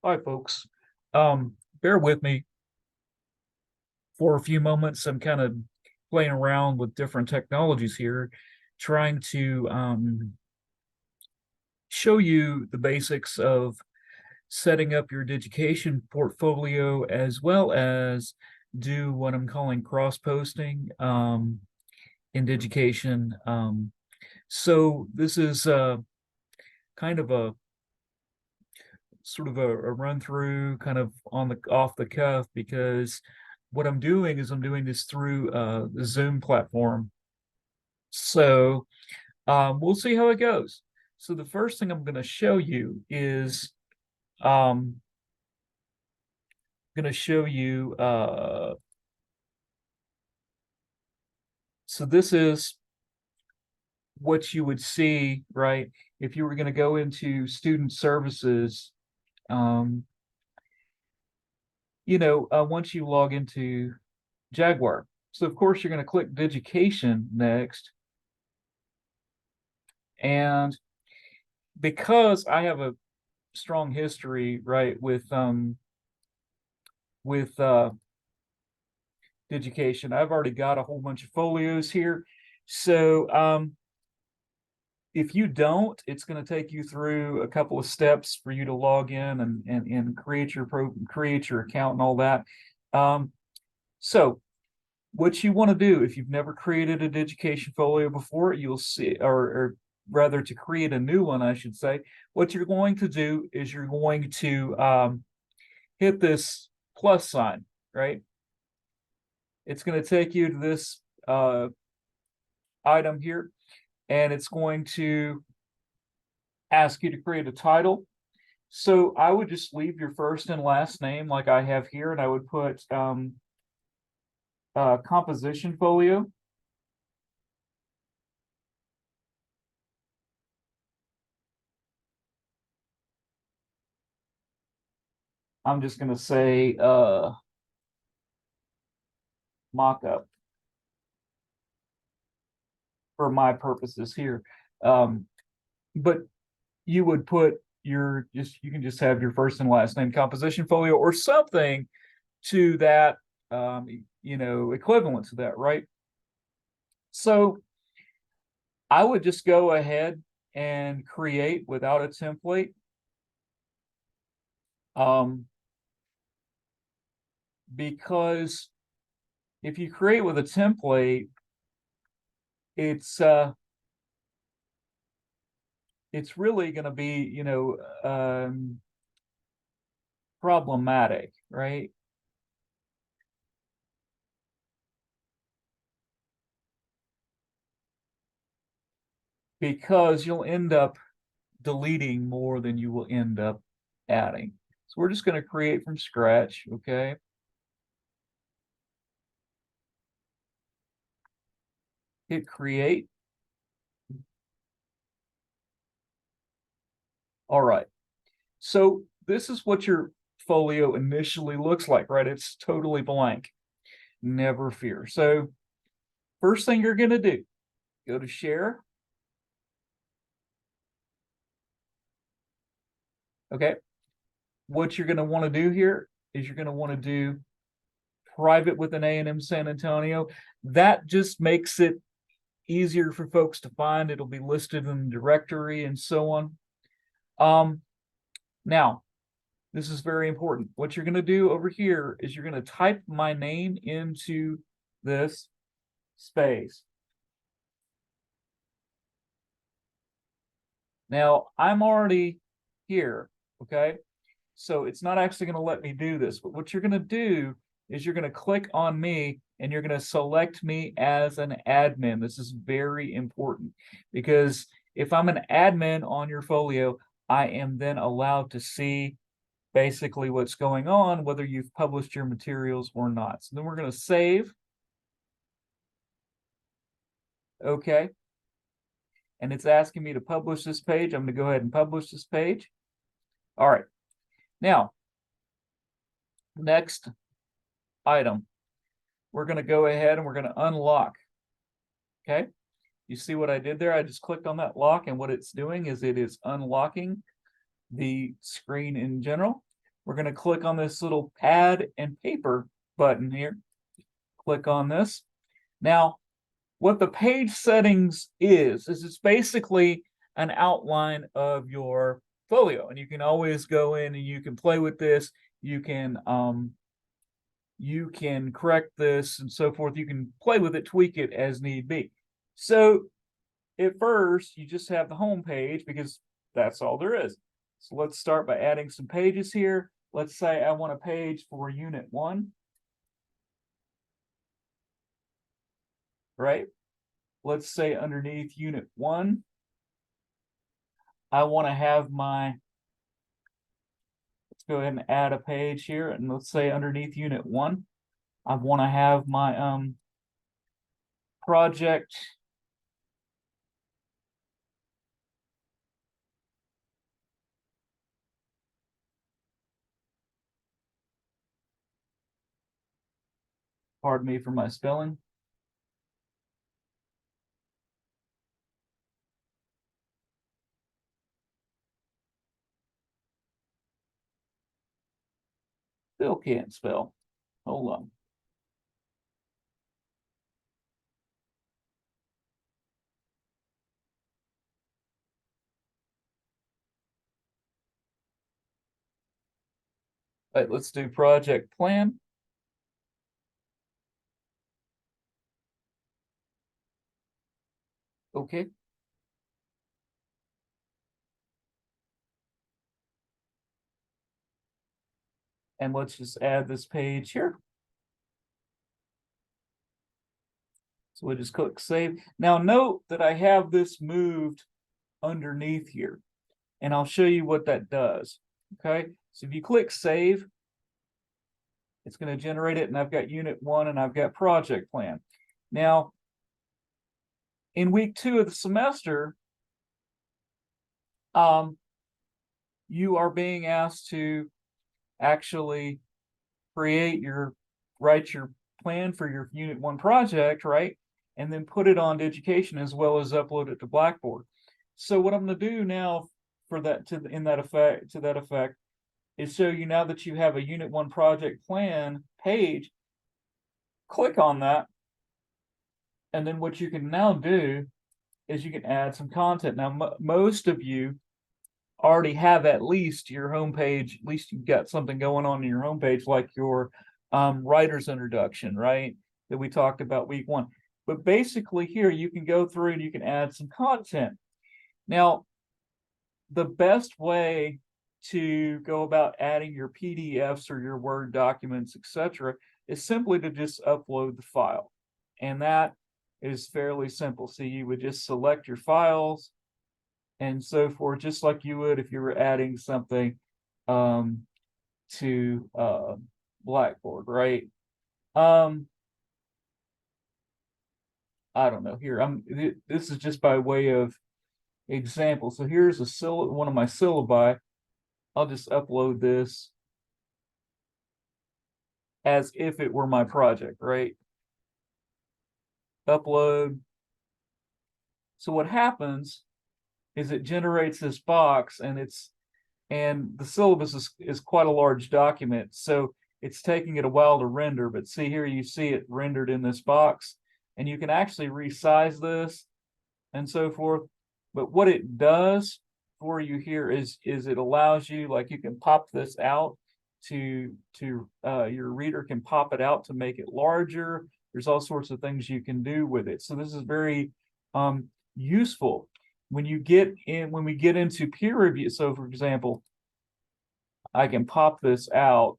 Hi, folks. Bear with me for a few moments. I'm kind of playing around with different technologies here, trying to show you the basics of setting up your Digication portfolio, as well as do what I'm calling cross-posting in Digication. So this is kind of a sort of a run through, kind of on the off the cuff, because what I'm doing is I'm doing this through the Zoom platform. So we'll see how it goes. So the first thing I'm going to show you is going to show you so this is what you would see, right, if you were going to go into student services. Once you log into Jaguar. So of course you're going to click Digication next. And because I have a strong history, right, with Digication, I've already got a whole bunch of folios here. So if you don't, it's going to take you through a couple of steps for you to log in and create your account and all that. So what you want to do, if you've never created a Digication folio before, you'll see, or rather to create a new one, I should say, what you're going to do is you're going to hit this plus sign, right? It's going to take you to this item here, and it's going to ask you to create a title. So I would just leave your first and last name like I have here, and I would put composition folio. I'm just going to say mock-up for my purposes here. But you would put you can just have your first and last name, composition folio, or something to that, equivalent to that, right? So I would just go ahead and create without a template. Because if you create with a template, it's really going to be, problematic, right? Because you'll end up deleting more than you will end up adding. So we're just going to create from scratch, okay? Hit create. All right. So this is what your folio initially looks like, right? It's totally blank. Never fear. So first thing you're going to do, go to share. Okay. What you're going to want to do here is you're going to want to do private with an A&M San Antonio. That just makes it easier for folks to find. It'll be listed in the directory and so on. Now, this is very important. What you're going to do over here is you're going to type my name into this space. Now, I'm already here, okay? So it's not actually going to let me do this, but what you're going to do is you're going to click on me and you're going to select me as an admin. This is very important because if I'm an admin on your folio, I am then allowed to see basically what's going on, whether you've published your materials or not. So then we're going to save. Okay. And it's asking me to publish this page. I'm going to go ahead and publish this page. All right. Now, next item, we're going to go ahead and we're going to unlock. Okay. You see what I did there? I just clicked on that lock, and what it's doing is it is unlocking the screen in general. we're going to click on this little pad and paper button here. Click on this. Now, what the page settings is it's basically an outline of your folio, and you can always go in and you can play with this. You can correct this and so forth. You can play with it, tweak it as need be. So at first, you just have the home page because that's all there is. So let's start by adding some pages here. Let's say I want a page for Unit 1. Right? Let's say underneath Unit 1, I want to have my, let's go ahead and add a page here, and let's say underneath Unit 1, I want to have my project pardon me for my spelling. Still can't spell. Hold on. All right, let's do project plan. Okay. And let's just add this page here. So we'll just click save. Now note that I have this moved underneath here, and I'll show you what that does. Okay, so if you click save, it's going to generate it, and I've got Unit 1 and I've got project plan. Now, in week 2 of the semester, you are being asked to actually write your plan for your Unit 1 project, right? And then put it on Digication as well as upload it to Blackboard. So what I'm going to do now for that to that effect is show you now that you have a Unit 1 project plan page. Click on that, and then what you can now do is you can add some content. Now, most of you already have at least your homepage, at least you've got something going on in your homepage, like your writer's introduction, right? That we talked about week 1. But basically here, you can go through and you can add some content. Now, the best way to go about adding your PDFs or your Word documents, etc., is simply to just upload the file. And that is fairly simple. So you would just select your files and so forth, just like you would if you were adding something to Blackboard, right? I don't know here. This is just by way of example. So here's one of my syllabi. I'll just upload this as if it were my project, right? Upload. So what happens is it generates this box, and the syllabus is quite a large document, so it's taking it a while to render. But see here, you see it rendered in this box, and you can actually resize this and so forth. But what it does for you here is it allows you, like, you can pop this out to your reader can pop it out to make it larger. There's all sorts of things you can do with it. So this is very useful when we get into peer review. So for example, I can pop this out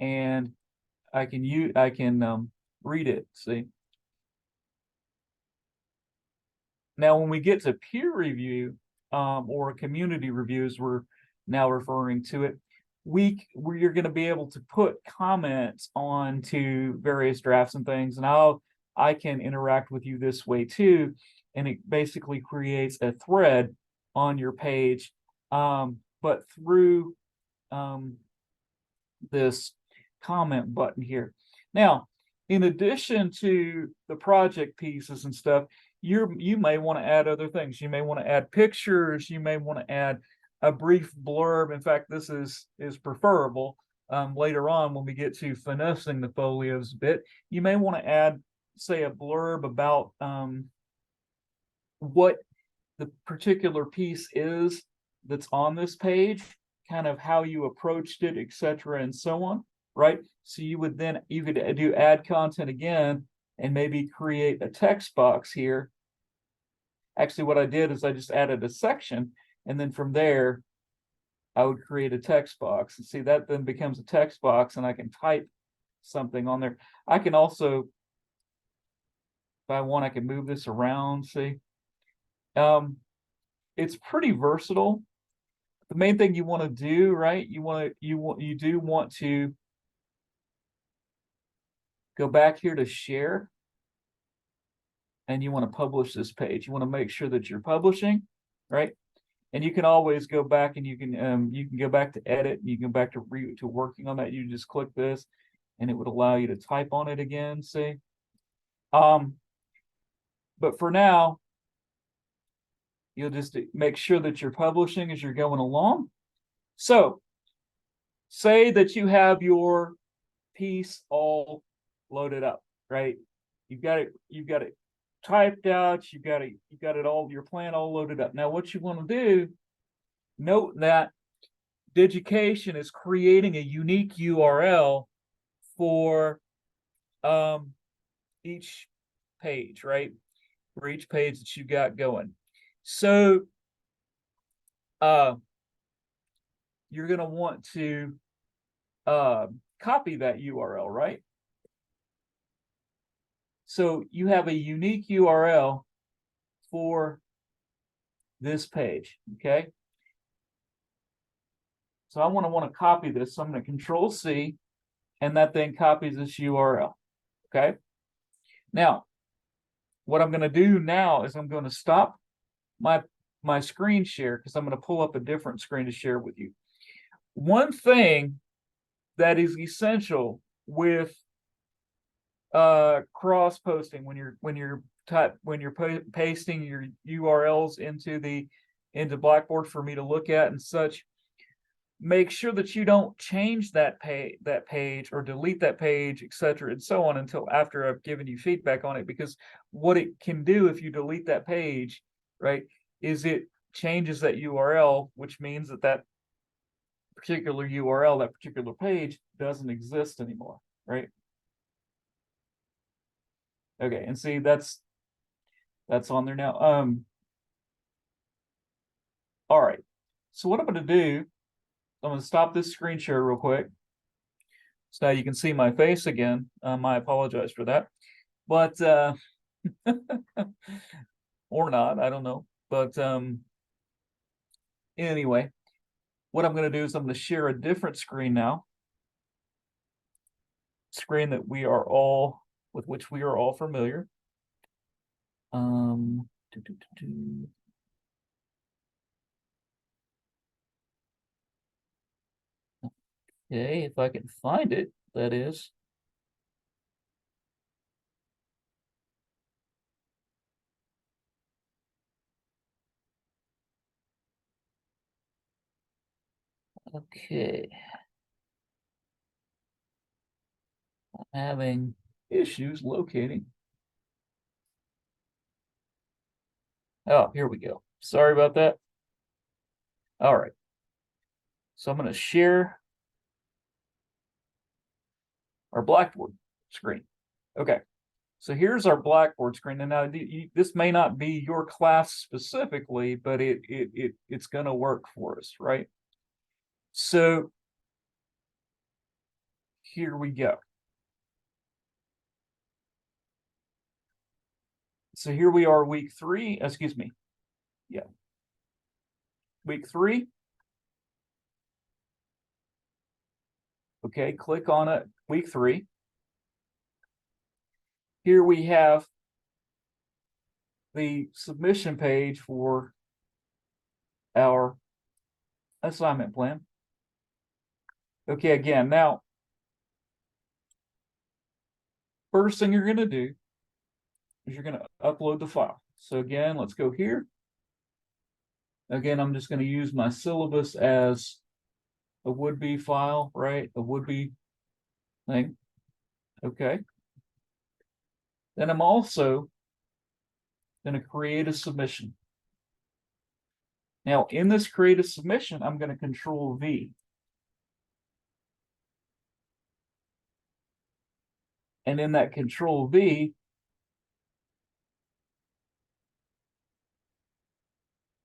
and I can read it. See, now when we get to peer review or community reviews, we're now referring to it, you're going to be able to put comments onto various drafts and things, and I can interact with you this way too, and it basically creates a thread on your page, but through this comment button here. Now, in addition to the project pieces and stuff, you may want to add other things. You may want to add pictures. You may want to add a brief blurb. In fact, this is preferable. Later on, when we get to finessing the folios a bit, you may want to add, say, a blurb about what the particular piece is that's on this page, kind of how you approached it, etc., and so on, right? So you could do add content again and maybe create a text box here. Actually, what I did is I just added a section, and then from there, I would create a text box. And see, that then becomes a text box, and I can type something on there. I can also, if I want, I can move this around, see. It's pretty versatile. The main thing you want to do, right? You do want to go back here to share, and you want to publish this page. You want to make sure that you're publishing, right? And you can always go back, and you can go back to edit, and you can go back to working on that. You just click this, and it would allow you to type on it again. See, but for now, you'll just make sure that you're publishing as you're going along. So, say that you have your piece all loaded up, right? You've got it typed out, you've got it all, your plan all loaded up. Now, what you want to do, note that Digication is creating a unique URL for each page, right? For each page that you got going. So you're going to want to copy that URL, right? So you have a unique URL for this page, okay? So I want to copy this. So I'm going to Control C, and that then copies this URL, okay? Now, what I'm going to do now is I'm going to stop my screen share, because I'm going to pull up a different screen to share with you. One thing that is essential with cross posting, when you're pasting your URLs into Blackboard for me to look at and such, make sure that you don't change that page or delete that page, etc., and so on, until after I've given you feedback on it. Because what it can do if you delete that page, right, is it changes that URL, which means that particular URL, that particular page, doesn't exist anymore, right? Okay, and see, that's on there now. All right. So what I'm going to do, I'm going to stop this screen share real quick. So now you can see my face again. I apologize for that, but or not, I don't know. But anyway, what I'm going to do is I'm going to share a different screen now. Screen that with which we are all familiar. Okay, if I can find it, that is. Okay. I'm having issues locating. Oh, here we go. Sorry about that. All right. So I'm going to share our Blackboard screen. Okay. So here's our Blackboard screen. And now this may not be your class specifically, but it's going to work for us, right? So here we go. So here we are, week 3, excuse me. Yeah. Week 3. Okay, click on it, week 3. Here we have the submission page for our assignment plan. Okay, again, now, first thing you're going to do is you're going to upload the file. So again, let's go here. Again, I'm just going to use my syllabus as a would-be file, right? A would-be thing. Okay. Then I'm also going to create a submission. Now, in this create a submission, I'm going to Control V. And in that Control V,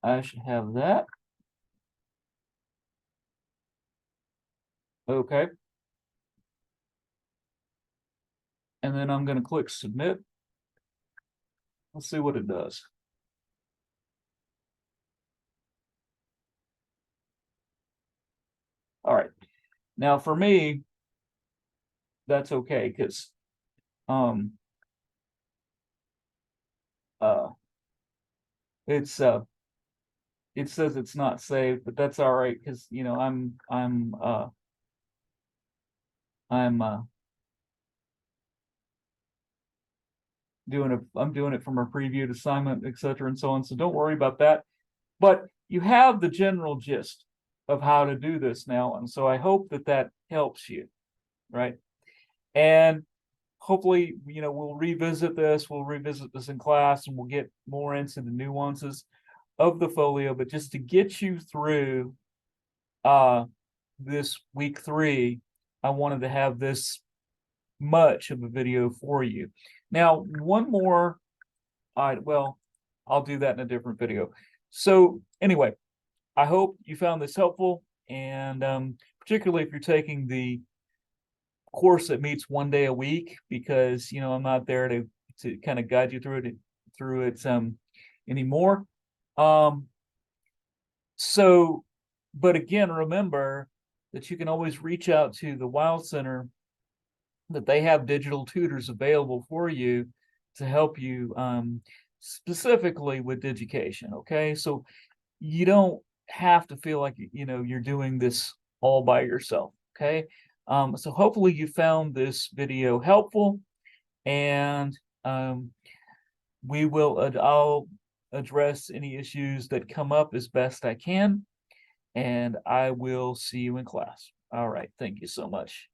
I should have that. Okay. And then I'm going to click submit. Let's see what it does. All right. Now for me, that's okay because it's it says it's not saved, but that's all right because you know I'm doing it from a previewed assignment, etc. and so on. So don't worry about that. But you have the general gist of how to do this now, and so I hope that that helps you, right? And hopefully, you know, we'll revisit this in class, and we'll get more into the nuances of the folio. But just to get you through this week 3, I wanted to have this much of a video for you. Now, one more, well, I'll do that in a different video. So anyway, I hope you found this helpful, and particularly if you're taking the course that meets 1 day a week, because you know I'm not there to kind of guide you through it anymore. So, but again, remember that you can always reach out to the Wild Center, that they have digital tutors available for you to help you specifically with Digication. Okay, so you don't have to feel like you know you're doing this all by yourself. Okay, so hopefully you found this video helpful, and I'll address any issues that come up as best I can, and I will see you in class. All right, thank you so much.